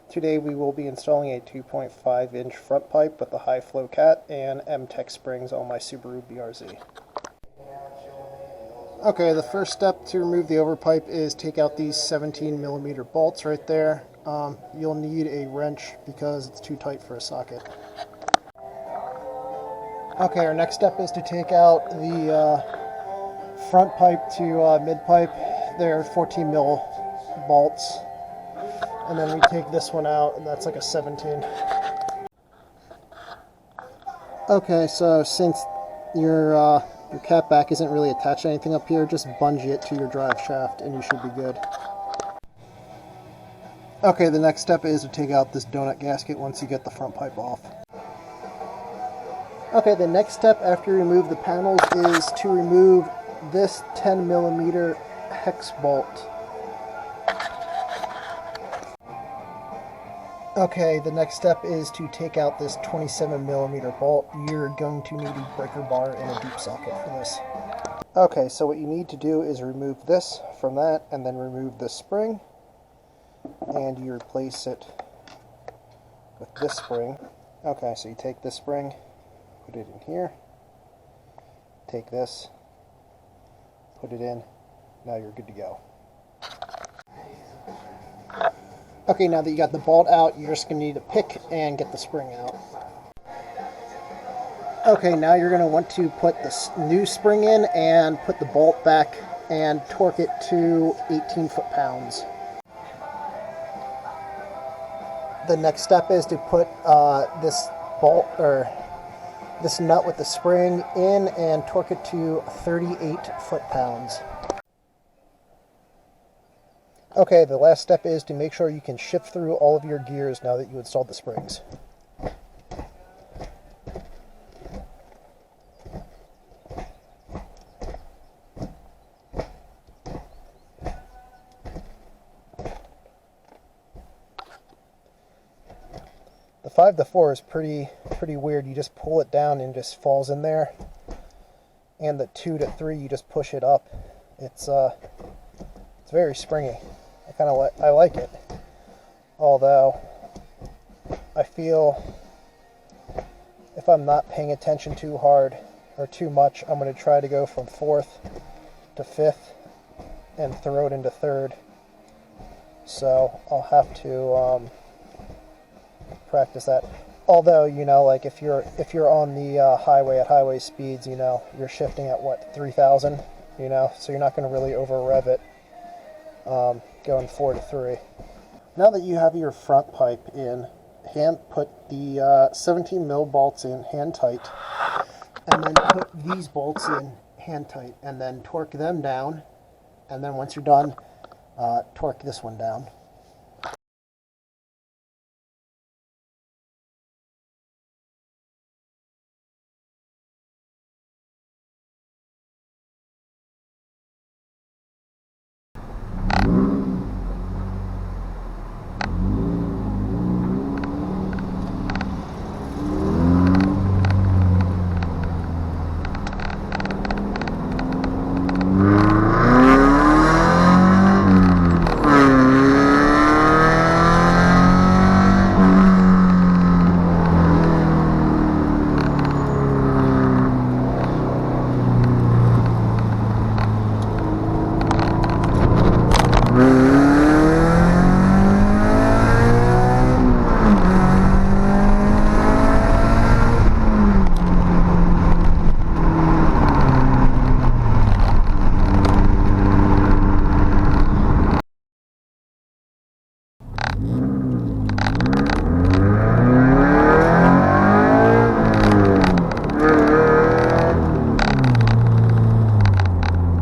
Today we will be installing a 2.5 inch front pipe with the high flow cat and mtec springs on my Subaru BRZ. Okay, the first step to remove the overpipe is take out these 17mm bolts right there. You'll need a wrench because it's too tight for a socket. Okay, our next step is to take out the front pipe to mid pipe. They're 14mm bolts. And then we take this one out, and that's like a 17. Okay, so since your cat back isn't really attached to anything up here, just bungee it to your drive shaft and you should be good. Okay, the next step is to take out this donut gasket once you get the front pipe off. Okay, the next step after you remove the panels is to remove this 10mm hex bolt. Okay, the next step is to take out this 27mm bolt. You're going to need a breaker bar and a deep socket for this. Okay, so what you need to do is remove this from that and then remove this spring. And you replace it with this spring. Okay, so you take this spring, put it in here. Take this, put it in. Now you're good to go. Okay, now that you got the bolt out, you're just going to need a pick and get the spring out. Okay, now you're going to want to put this new spring in and put the bolt back and torque it to 18 foot-pounds. The next step is to put this bolt or this nut with the spring in and torque it to 38 foot-pounds. Okay, the last step is to make sure you can shift through all of your gears now that you installed the springs. The 5-4 is pretty weird. You just pull it down and it just falls in there. And the 2-3, you just push it up. It's very springy. I like it, although I feel if I'm not paying attention too hard or too much, I'm going to try to go from 4th to 5th and throw it into 3rd. So I'll have to practice that. Although, you know, like if you're on the highway at highway speeds, you know, you're shifting at what, 3,000, you know, so you're not going to really over rev it. Going 4 to 3. Now that you have your front pipe in, put the 17mm bolts in hand tight, and then put these bolts in hand tight, and then torque them down, and then once you're done, torque this one down.